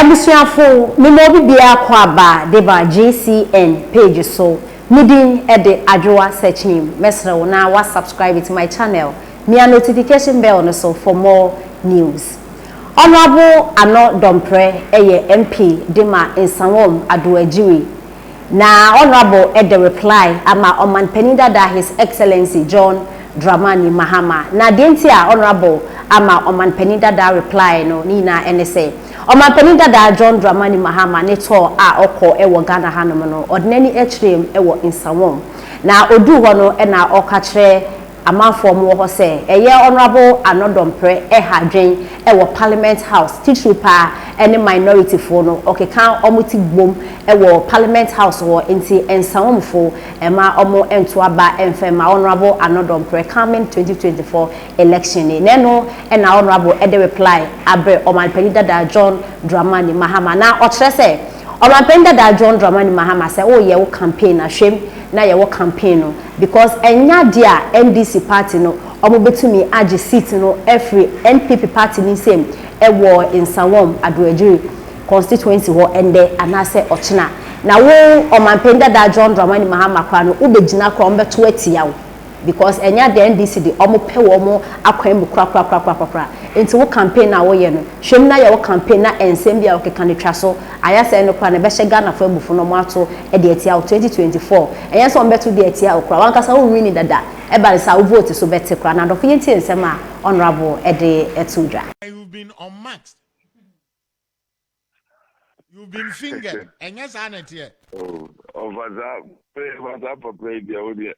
Abusuafo me mo bibia kwa aba deba JCN page so midin e de adwoa search name mesra wo na wa subscribe to my channel me a notification bell no so for more news. Honorable Ano Dompre eye MP dema Nsawam Adoajiwe na honorable e de reply ama oman penida da His Excellency John Dramani Mahama na dentia honorable ama oman penida da reply no ni na NSA Oman penida da John Dramani Mahama ne to a okọ ewo Ghana hanom no odnani echrem ewo Nsawam na odu ho no e na oka kire amanfo mo ho se eye honorable Ano Dompre hadwen ewo Parliament House titru pa any minority fo no okeka omuti gbom ewo Parliament House wo enti Nsawamfuo ema omo ento aba emfema honorable Ano Dompre coming 2024 election ne no e na honorable e de reply abre oman penida da John Dramani Mahama na o kire se oman penida da John Dramani Mahama se o ye wo campaign ahwem na ye wo campaign no because enya dia NDC party no omo betumi age seat no every NPP party ni same e wo Nsawam Adoajiwe constituency wo ende anase ochina na wo omanpenda da John Dramani Mahama kwa no ubegina kwa ombeto atia wo because enya dia NDC di omo pe wo mo akwan mu kra enti wo campaign na wo ye no hwem na ye wo campaign na ensem bia wo keka ne twa so ayase no kwa na be hye Ghana fa bufu no mo ato e de atia 2024 enya so ombeto de atia okra wankasa wo win dada e ba sa wo vote so bete kra na do fi enti ensem a honorable e de etudra. You've been unmatched. You've been fingered. And yes, I not here. Oh, what's up, play the audio.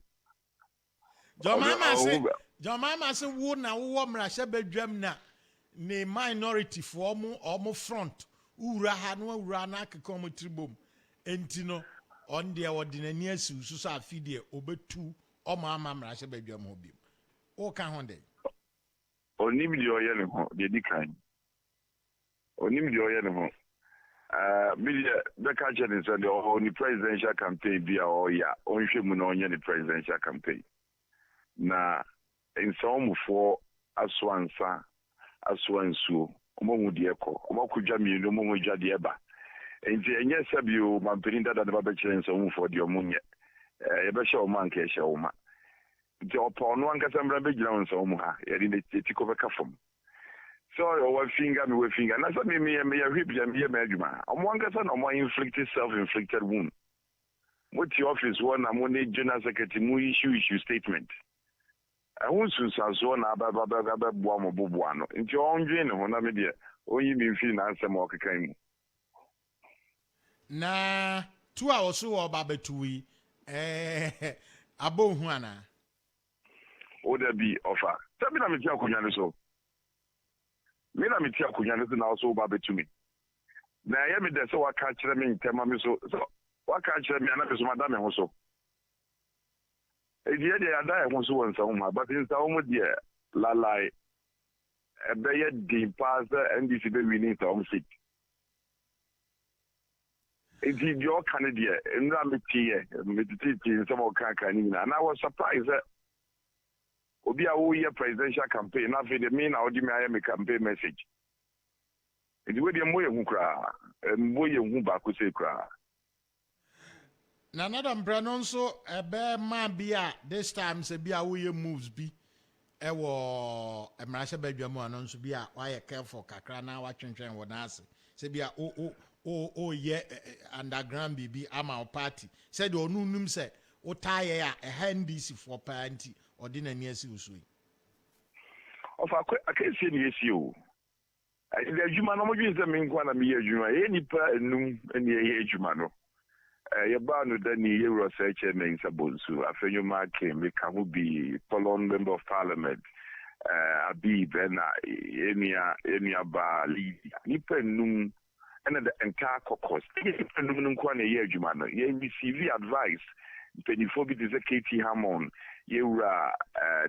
Your mama say, would now woman, I said, bedroom na ne minority for almo front. Ura hanwa ranaka come tribum. Entino on the ordinary Susa Fide, over two, or mamma, I said, bedroom hobby. O can one day. Only me your yellow, the decline. Only me your yellow. Media the catcher is the only presidential campaign via or ya only the presidential campaign. Na Nsawamfuo aswansa aswansuo omo dieko omo kujami no mo jade eba enti enye sabio mamperinda da ba bekire Nsawamfuo de omo nye ye be hye omo anka hye omo nti opo no anka sambra be gira Nsawam ha ye de tiko be kafom so we finger na so me whip ya me adwuma omo anka sa no mo inflicted self-inflicted wound what the office one na mo ne general secretary mo issue statement I want to so na baba boa mo boboa no nti onwe ne ho na me de oyi mi fi na ansem okekan mu na 2 hours so oba betuwi abohu ana o da bi offer tabi na me ti akonya ne so me na me ti akonya ne so na so oba betumi na ye me de so waka kire me ntema me so waka kire me na me so madam me ho so e die de ada e ho so won Nsawam but Nsawam de lalai e be ye di pass NDC be winning Nsawam seat e di your candidate nra me tie me titi some kan ni na and I was surprised that obi a wo ye presidential campaign na fe de me na odi me aye me campaign message e di we de mo ye hu kra mo ye hu ba ko se kra. Na another brand so ebe man bia this time say bia we moves bi ewo emrashe badwamu anonso bia why careful kakra na wa twentwen wo na ase say bia o ye underground bibi ama party said onunum say o taye a NDC for party ordinary asi usui of akensi ni esi o the adwuma no mo dwi se me nkwa na me ye adwuma e nipa enum ene ye adwuma no yeba no dani Euro search men sabonsu afenyo marke me ka ho bi polon member of parliament abi bena enia ba lead nipa num and the entire caucus nipa num nkwa na ye adwuma no ye receive advice penifo bi de KT Hammond Yewra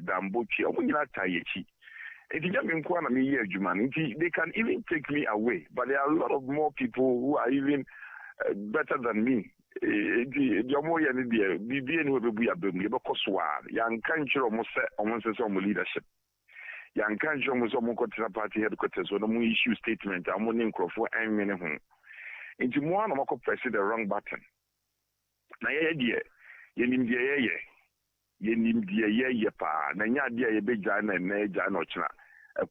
Dambochi omunyina tayechi enti jam nkwa na me ye adwuma no they can even take me away but there are a lot of more people who are even better than me. The more you need the BBN will be a boom, you because yan can't you almost say leadership. yan kan jo mo so mo kotina party headquarters so no mo issue statement am mo nkrofo anwene ho nti mo na mo press the wrong button na ye yenim de ye pa na nya de ye begya na egya na ochina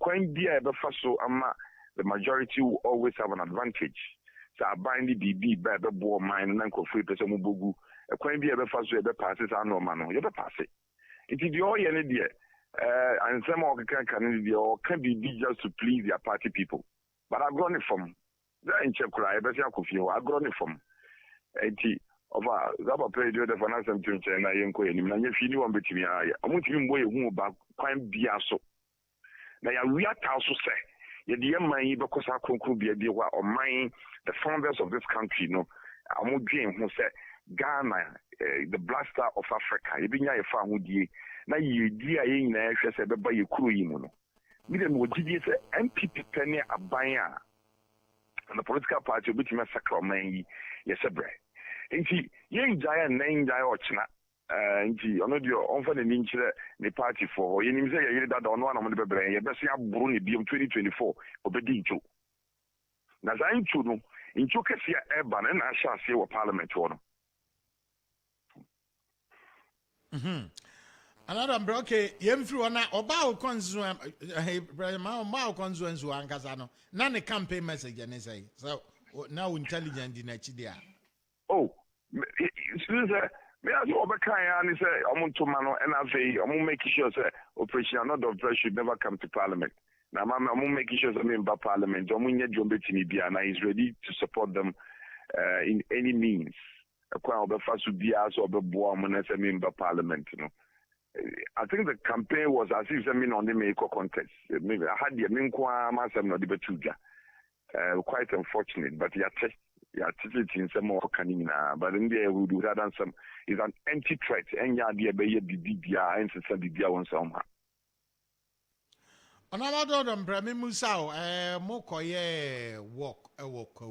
kwan dia e be fa so ama the majority will always have an advantage so abandi BB be bo mine na nkrofo pese mo bogu kwan bia e be fa so e be pass sa no ma no ye be pass nti de o ye ne de and some of the can or can be just to please their party people. But I've grown it from that in Chekura, I bet I've grown it from 80 of our play the finance and I am going to if you want between I want to way who about quite biaso. Now, we are also say, the young man, because I could be a deal or mine, the founders of this country, no, I'm who said Ghana, the blaster of Africa, you been a fan with you. Na yedi aye nyina ehwe se beba ye kuro yi mu no mi dem wogidi se MPP pene aban and the political party obitime sakra man yi ye se bre nti ye njaya na njaya ochina nti ono dio onfa na ni nkyere ne party for ye nim se ye yiri dada ono na mo de bebre ye bese aburu ne biom 2024 obedi ncho na za ncho no ncho kese ya eba na na ahya ase wo parliament wo no Another bro, okay, through on about consume, hey, my consumes who Ankasano. None a campaign message, and say so now intelligent in Chidia. Oh, me as Obakaya and say, I'm to Mano and I say, I'm making sure that Operation Not of Press should never come to Parliament. Now, I'm making sure I'm in Parliament. Omunya Jombetini Biana is ready to support them in any means. A crowd of the first would be as of the Boam as a member Parliament, you know. I think the campaign was as if I mean on the Mexico contest. Maybe I had the Minkwa Masam no Dibatuja. Quite unfortunate, but yeah, it in some more canina. But in there we would have done some is an empty threat. And yeah, the Bibia and Bibia on some. On our door, Brahmi Musao, Mokoye walk a walk,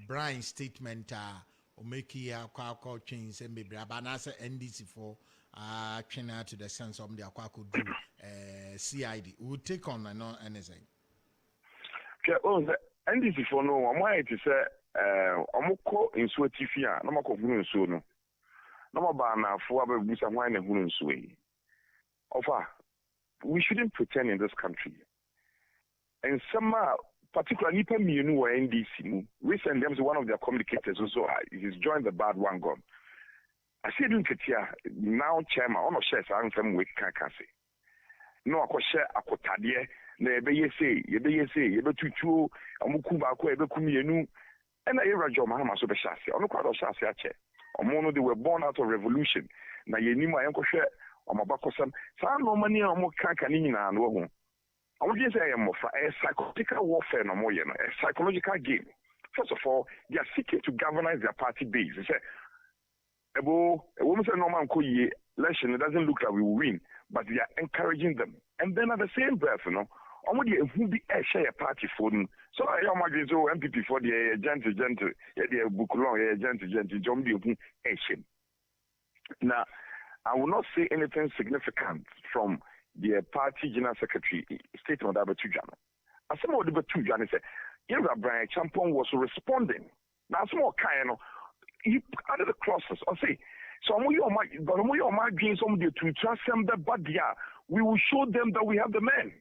Brian statement, or make a call change and maybe Abanasa NDC for. China to the sense of the Aquaco do CID. We will take on and on anything. Okay, oh, the NDC for no, I'm going to say, Omoko in Swetifia, no more conclusion soon. No more banner for our boots and wine and wooden sway. Offer, we shouldn't pretend in this country. And some particularly you know NDC, recently, one of their communicators also he's joined the bad one gone. I said, now chairman, on a share some week can say. No, I could share a cotadie, never ye say, ye be to Amukuba, Ebekumi, and I ever job Mahama so the chassis, on the quad of chassis, or mono they were born out of revolution. Now ye knew my uncle share, or my backosam, some no money or more cancanina and woman. I would just say I am for a psychological warfare no more, a psychological game. First of all, they are seeking to galvanize their party base. They say, a woman said, no man election, it doesn't look like we will win, but we are encouraging them. And then at the same breath, you know, only who be a share party for them. So I am against MPP for the gentle, the book long, gentle, John B. Asian. Now, I will not say anything significant from the party general secretary statement about Tujano. As some of the Tujano said, Brian Champon was responding. Now, some more kind of he added the clauses or say, so we are my dreams on the to trust them that but yeah, we will show them that we have the men.